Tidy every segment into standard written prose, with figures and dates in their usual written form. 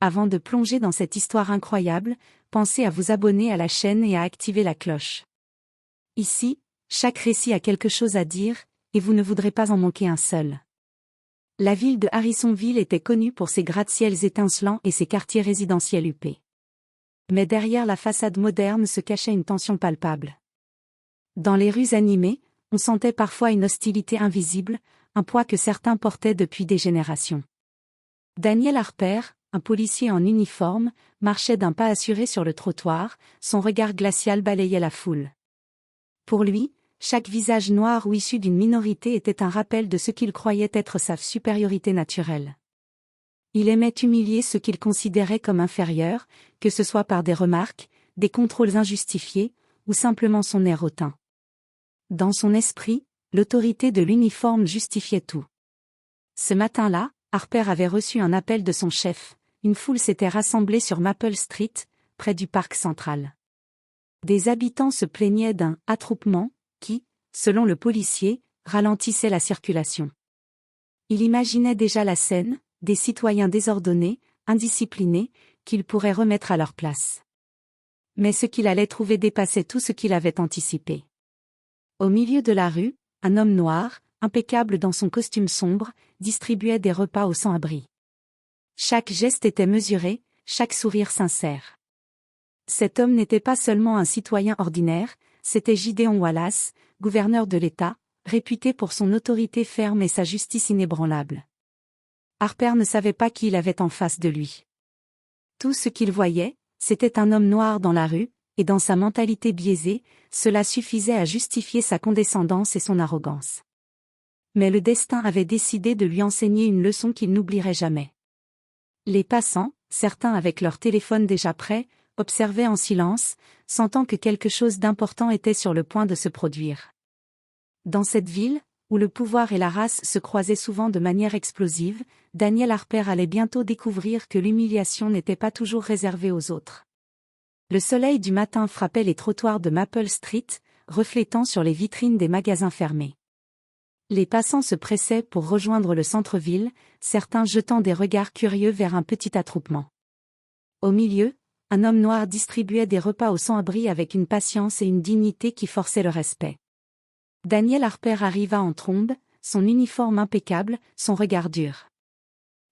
Avant de plonger dans cette histoire incroyable, pensez à vous abonner à la chaîne et à activer la cloche. Ici, chaque récit a quelque chose à dire, et vous ne voudrez pas en manquer un seul. La ville de Harrisonville était connue pour ses gratte-ciels étincelants et ses quartiers résidentiels huppés. Mais derrière la façade moderne se cachait une tension palpable. Dans les rues animées, on sentait parfois une hostilité invisible, un poids que certains portaient depuis des générations. Daniel Harper, un policier en uniforme, marchait d'un pas assuré sur le trottoir, son regard glacial balayait la foule. Pour lui, chaque visage noir ou issu d'une minorité était un rappel de ce qu'il croyait être sa supériorité naturelle. Il aimait humilier ceux qu'il considérait comme inférieurs, que ce soit par des remarques, des contrôles injustifiés, ou simplement son air hautain. Dans son esprit, l'autorité de l'uniforme justifiait tout. Ce matin-là, Harper avait reçu un appel de son chef. Une foule s'était rassemblée sur Maple Street, près du parc central. Des habitants se plaignaient d'un « attroupement » qui, selon le policier, ralentissait la circulation. Il imaginait déjà la scène, des citoyens désordonnés, indisciplinés, qu'il pourrait remettre à leur place. Mais ce qu'il allait trouver dépassait tout ce qu'il avait anticipé. Au milieu de la rue, un homme noir, impeccable dans son costume sombre, distribuait des repas aux sans-abri. Chaque geste était mesuré, chaque sourire sincère. Cet homme n'était pas seulement un citoyen ordinaire, c'était Gideon Wallace, gouverneur de l'État, réputé pour son autorité ferme et sa justice inébranlable. Harper ne savait pas qui il avait en face de lui. Tout ce qu'il voyait, c'était un homme noir dans la rue, et dans sa mentalité biaisée, cela suffisait à justifier sa condescendance et son arrogance. Mais le destin avait décidé de lui enseigner une leçon qu'il n'oublierait jamais. Les passants, certains avec leur téléphone déjà prêt, observaient en silence, sentant que quelque chose d'important était sur le point de se produire. Dans cette ville, où le pouvoir et la race se croisaient souvent de manière explosive, Daniel Harper allait bientôt découvrir que l'humiliation n'était pas toujours réservée aux autres. Le soleil du matin frappait les trottoirs de Maple Street, reflétant sur les vitrines des magasins fermés. Les passants se pressaient pour rejoindre le centre-ville, certains jetant des regards curieux vers un petit attroupement. Au milieu, un homme noir distribuait des repas aux sans-abri avec une patience et une dignité qui forçaient le respect. Daniel Harper arriva en trombe, son uniforme impeccable, son regard dur.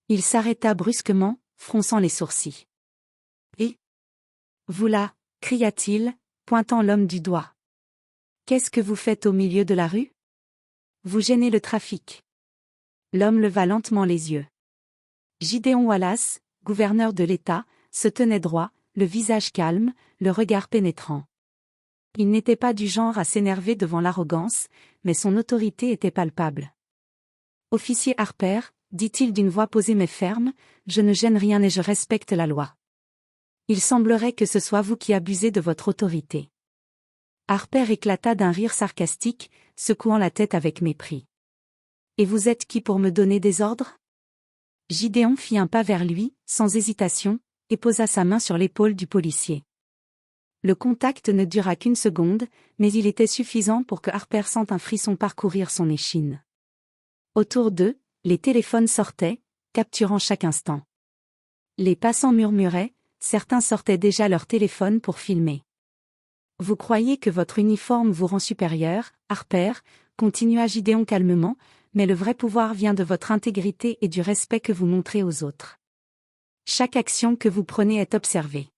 Il s'arrêta brusquement, fronçant les sourcils. « Et vous là » cria-t-il, pointant l'homme du doigt. « Qu'est-ce que vous faites au milieu de la rue ? Vous gênez le trafic. » L'homme leva lentement les yeux. Gideon Wallace, gouverneur de l'État, se tenait droit, le visage calme, le regard pénétrant. Il n'était pas du genre à s'énerver devant l'arrogance, mais son autorité était palpable. « Officier Harper, » dit-il d'une voix posée mais ferme, « je ne gêne rien et je respecte la loi. Il semblerait que ce soit vous qui abusez de votre autorité. » Harper éclata d'un rire sarcastique, secouant la tête avec mépris. « Et vous êtes qui pour me donner des ordres ?» Gideon fit un pas vers lui, sans hésitation, et posa sa main sur l'épaule du policier. Le contact ne dura qu'une seconde, mais il était suffisant pour que Harper sente un frisson parcourir son échine. Autour d'eux, les téléphones sortaient, capturant chaque instant. Les passants murmuraient, certains sortaient déjà leur téléphone pour filmer. « Vous croyez que votre uniforme vous rend supérieur, Harper ?» continua Gideon calmement, « mais le vrai pouvoir vient de votre intégrité et du respect que vous montrez aux autres. Chaque action que vous prenez est observée.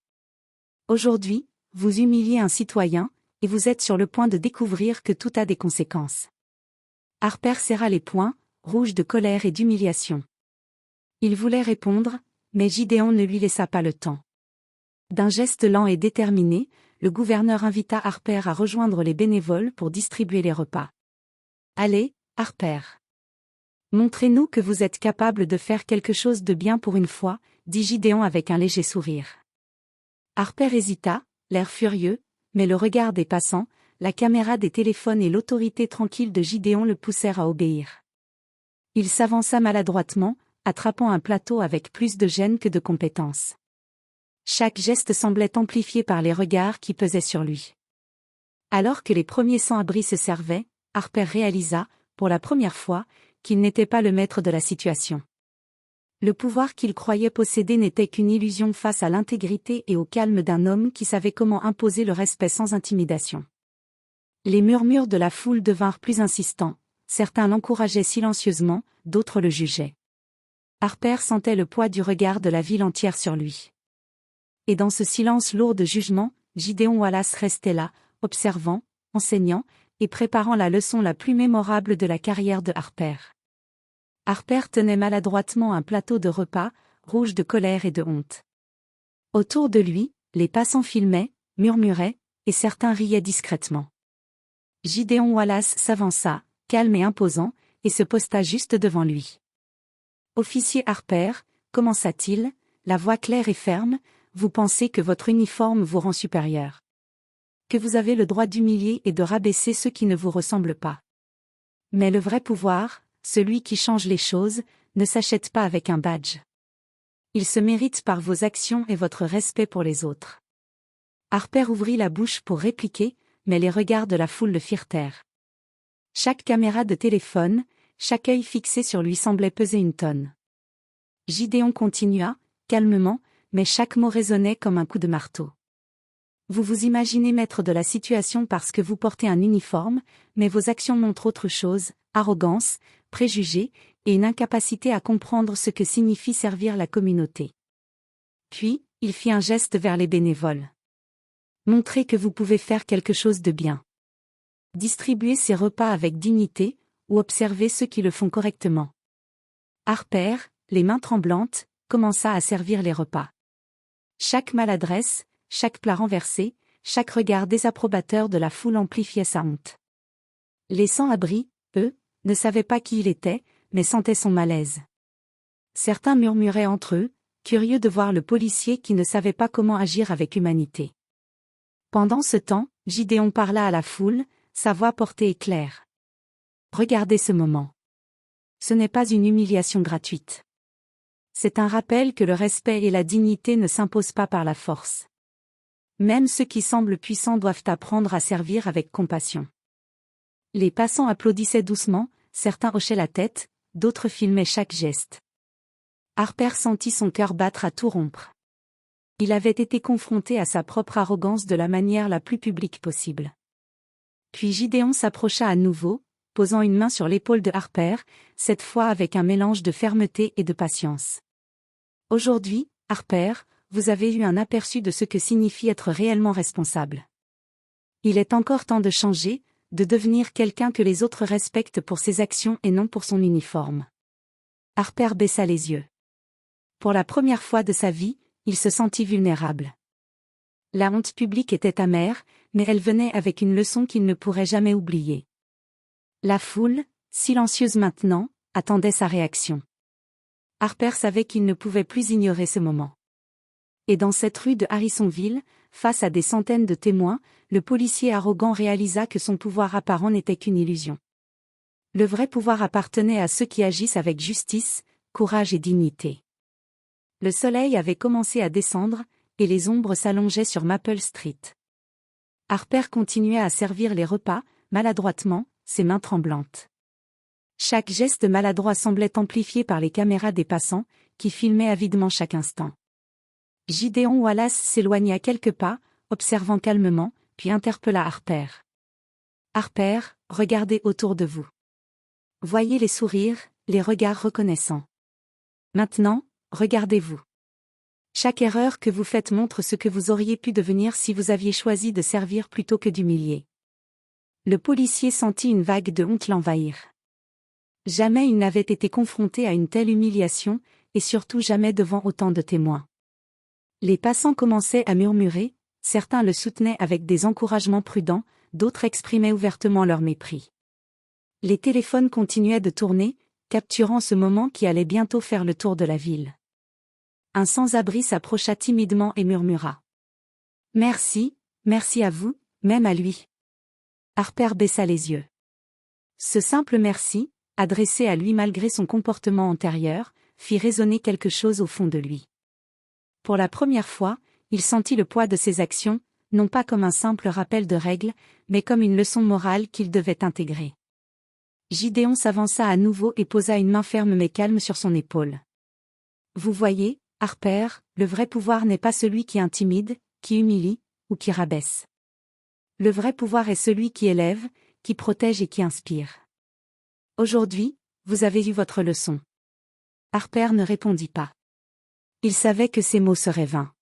Aujourd'hui, vous humiliez un citoyen, et vous êtes sur le point de découvrir que tout a des conséquences. » Harper serra les poings, rouge de colère et d'humiliation. Il voulait répondre, mais Gideon ne lui laissa pas le temps. D'un geste lent et déterminé, le gouverneur invita Harper à rejoindre les bénévoles pour distribuer les repas. « Allez, Harper. Montrez-nous que vous êtes capable de faire quelque chose de bien pour une fois, » dit Gideon avec un léger sourire. Harper hésita, l'air furieux, mais le regard des passants, la caméra des téléphones et l'autorité tranquille de Gideon le poussèrent à obéir. Il s'avança maladroitement, attrapant un plateau avec plus de gêne que de compétence. Chaque geste semblait amplifié par les regards qui pesaient sur lui. Alors que les premiers sans-abri se servaient, Harper réalisa, pour la première fois, qu'il n'était pas le maître de la situation. Le pouvoir qu'il croyait posséder n'était qu'une illusion face à l'intégrité et au calme d'un homme qui savait comment imposer le respect sans intimidation. Les murmures de la foule devinrent plus insistants, certains l'encourageaient silencieusement, d'autres le jugeaient. Harper sentait le poids du regard de la ville entière sur lui. Et dans ce silence lourd de jugement, Gideon Wallace restait là, observant, enseignant, et préparant la leçon la plus mémorable de la carrière de Harper. Harper tenait maladroitement un plateau de repas, rouge de colère et de honte. Autour de lui, les passants filmaient, murmuraient, et certains riaient discrètement. Gideon Wallace s'avança, calme et imposant, et se posta juste devant lui. « Officier Harper, commença-t-il, la voix claire et ferme, vous pensez que votre uniforme vous rend supérieur. Que vous avez le droit d'humilier et de rabaisser ceux qui ne vous ressemblent pas. Mais le vrai pouvoir, celui qui change les choses, ne s'achète pas avec un badge. Il se mérite par vos actions et votre respect pour les autres. » Harper ouvrit la bouche pour répliquer, mais les regards de la foule le firent taire. Chaque caméra de téléphone, chaque œil fixé sur lui semblait peser une tonne. Gideon continua, calmement, mais chaque mot résonnait comme un coup de marteau. Vous vous imaginez maître de la situation parce que vous portez un uniforme, mais vos actions montrent autre chose, arrogance, préjugés, et une incapacité à comprendre ce que signifie servir la communauté. Puis, il fit un geste vers les bénévoles. Montrez que vous pouvez faire quelque chose de bien. Distribuez ces repas avec dignité, ou observez ceux qui le font correctement. Harper, les mains tremblantes, commença à servir les repas. Chaque maladresse, chaque plat renversé, chaque regard désapprobateur de la foule amplifiait sa honte. Les sans-abri, eux, ne savaient pas qui il était, mais sentaient son malaise. Certains murmuraient entre eux, curieux de voir le policier qui ne savait pas comment agir avec humanité. Pendant ce temps, Gideon parla à la foule, sa voix portée et claire. Regardez ce moment. Ce n'est pas une humiliation gratuite. C'est un rappel que le respect et la dignité ne s'imposent pas par la force. Même ceux qui semblent puissants doivent apprendre à servir avec compassion. Les passants applaudissaient doucement, certains hochaient la tête, d'autres filmaient chaque geste. Harper sentit son cœur battre à tout rompre. Il avait été confronté à sa propre arrogance de la manière la plus publique possible. Puis Gideon s'approcha à nouveau, posant une main sur l'épaule de Harper, cette fois avec un mélange de fermeté et de patience. Aujourd'hui, Harper, vous avez eu un aperçu de ce que signifie être réellement responsable. Il est encore temps de changer, de devenir quelqu'un que les autres respectent pour ses actions et non pour son uniforme. Harper baissa les yeux. Pour la première fois de sa vie, il se sentit vulnérable. La honte publique était amère, mais elle venait avec une leçon qu'il ne pourrait jamais oublier. La foule, silencieuse maintenant, attendait sa réaction. Harper savait qu'il ne pouvait plus ignorer ce moment. Et dans cette rue de Harrisonville, face à des centaines de témoins, le policier arrogant réalisa que son pouvoir apparent n'était qu'une illusion. Le vrai pouvoir appartenait à ceux qui agissent avec justice, courage et dignité. Le soleil avait commencé à descendre, et les ombres s'allongeaient sur Maple Street. Harper continuait à servir les repas, maladroitement, ses mains tremblantes. Chaque geste maladroit semblait amplifié par les caméras des passants, qui filmaient avidement chaque instant. Gideon Wallace s'éloigna quelques pas, observant calmement, puis interpella Harper. « Harper, regardez autour de vous. Voyez les sourires, les regards reconnaissants. Maintenant, regardez-vous. Chaque erreur que vous faites montre ce que vous auriez pu devenir si vous aviez choisi de servir plutôt que d'humilier. » Le policier sentit une vague de honte l'envahir. Jamais il n'avait été confronté à une telle humiliation, et surtout jamais devant autant de témoins. Les passants commençaient à murmurer, certains le soutenaient avec des encouragements prudents, d'autres exprimaient ouvertement leur mépris. Les téléphones continuaient de tourner, capturant ce moment qui allait bientôt faire le tour de la ville. Un sans-abri s'approcha timidement et murmura. « Merci, merci à vous, même à lui. » Harper baissa les yeux. Ce simple merci, adressé à lui malgré son comportement antérieur, fit résonner quelque chose au fond de lui. Pour la première fois, il sentit le poids de ses actions, non pas comme un simple rappel de règles, mais comme une leçon morale qu'il devait intégrer. Gideon s'avança à nouveau et posa une main ferme mais calme sur son épaule. Vous voyez, Harper, le vrai pouvoir n'est pas celui qui intimide, qui humilie, ou qui rabaisse. Le vrai pouvoir est celui qui élève, qui protège et qui inspire. Aujourd'hui, vous avez eu votre leçon. Harper ne répondit pas. Il savait que ses mots seraient vains.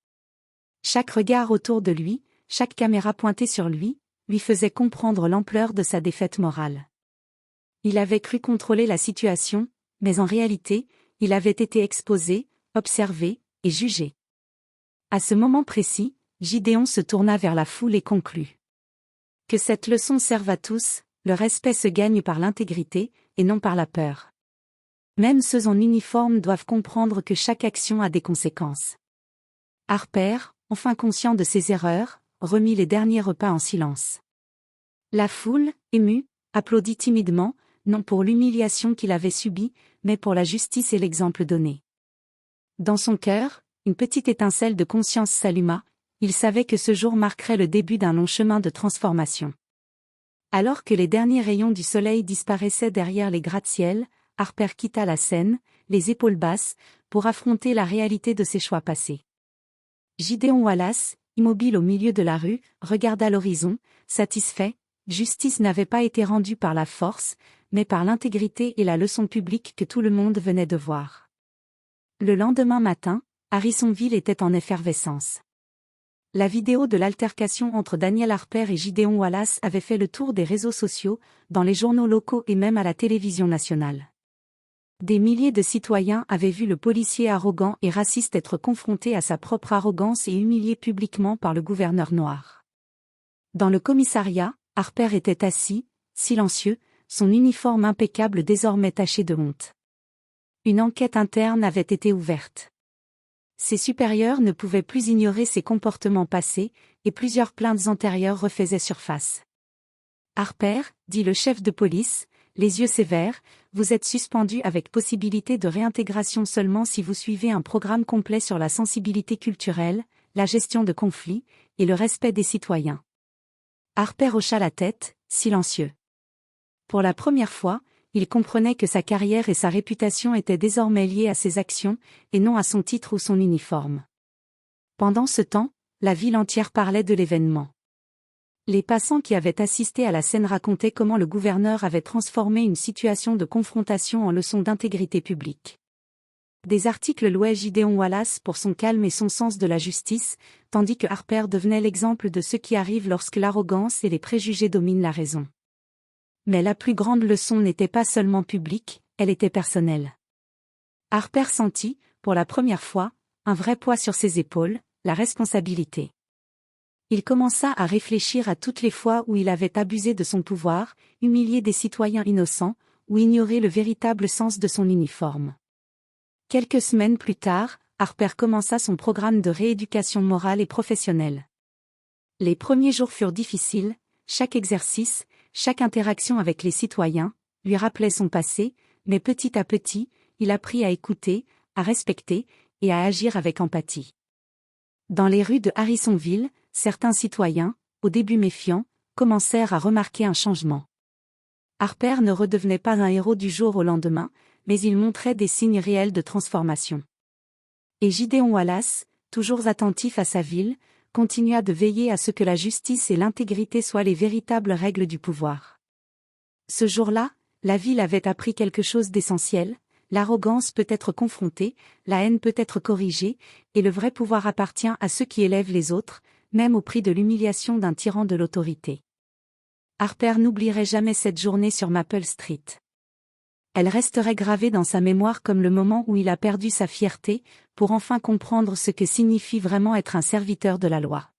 Chaque regard autour de lui, chaque caméra pointée sur lui faisait comprendre l'ampleur de sa défaite morale. Il avait cru contrôler la situation, mais en réalité, il avait été exposé, observé, et jugé. À ce moment précis, Gideon se tourna vers la foule et conclut. Que cette leçon serve à tous, le respect se gagne par l'intégrité, et non par la peur. Même ceux en uniforme doivent comprendre que chaque action a des conséquences. Harper, enfin conscient de ses erreurs, remit les derniers repas en silence. La foule, émue, applaudit timidement, non pour l'humiliation qu'il avait subie, mais pour la justice et l'exemple donné. Dans son cœur, une petite étincelle de conscience s'alluma, il savait que ce jour marquerait le début d'un long chemin de transformation. Alors que les derniers rayons du soleil disparaissaient derrière les gratte-ciel, Harper quitta la scène, les épaules basses, pour affronter la réalité de ses choix passés. Gideon Wallace, immobile au milieu de la rue, regarda l'horizon, satisfait. Justice n'avait pas été rendue par la force, mais par l'intégrité et la leçon publique que tout le monde venait de voir. Le lendemain matin, Harrisonville était en effervescence. La vidéo de l'altercation entre Daniel Harper et Gideon Wallace avait fait le tour des réseaux sociaux, dans les journaux locaux et même à la télévision nationale. Des milliers de citoyens avaient vu le policier arrogant et raciste être confronté à sa propre arrogance et humilié publiquement par le gouverneur noir. Dans le commissariat, Harper était assis, silencieux, son uniforme impeccable désormais taché de honte. Une enquête interne avait été ouverte. Ses supérieurs ne pouvaient plus ignorer ses comportements passés, et plusieurs plaintes antérieures refaisaient surface. « Harper, dit le chef de police, les yeux sévères, vous êtes suspendu avec possibilité de réintégration seulement si vous suivez un programme complet sur la sensibilité culturelle, la gestion de conflits, et le respect des citoyens. » Harper hocha la tête, silencieux. Pour la première fois, il comprenait que sa carrière et sa réputation étaient désormais liées à ses actions, et non à son titre ou son uniforme. Pendant ce temps, la ville entière parlait de l'événement. Les passants qui avaient assisté à la scène racontaient comment le gouverneur avait transformé une situation de confrontation en leçon d'intégrité publique. Des articles louaient Gideon Wallace pour son calme et son sens de la justice, tandis que Harper devenait l'exemple de ce qui arrive lorsque l'arrogance et les préjugés dominent la raison. Mais la plus grande leçon n'était pas seulement publique, elle était personnelle. Harper sentit, pour la première fois, un vrai poids sur ses épaules, la responsabilité. Il commença à réfléchir à toutes les fois où il avait abusé de son pouvoir, humilié des citoyens innocents, ou ignoré le véritable sens de son uniforme. Quelques semaines plus tard, Harper commença son programme de rééducation morale et professionnelle. Les premiers jours furent difficiles, chaque exercice, chaque interaction avec les citoyens, lui rappelait son passé, mais petit à petit, il apprit à écouter, à respecter, et à agir avec empathie. Dans les rues de Harrisonville, certains citoyens, au début méfiants, commencèrent à remarquer un changement. Harper ne redevenait pas un héros du jour au lendemain, mais il montrait des signes réels de transformation. Et Gideon Wallace, toujours attentif à sa ville, continua de veiller à ce que la justice et l'intégrité soient les véritables règles du pouvoir. Ce jour-là, la ville avait appris quelque chose d'essentiel, l'arrogance peut être confrontée, la haine peut être corrigée, et le vrai pouvoir appartient à ceux qui élèvent les autres, même au prix de l'humiliation d'un tyran de l'autorité. Harper n'oublierait jamais cette journée sur Maple Street. Elle resterait gravée dans sa mémoire comme le moment où il a perdu sa fierté, pour enfin comprendre ce que signifie vraiment être un serviteur de la loi.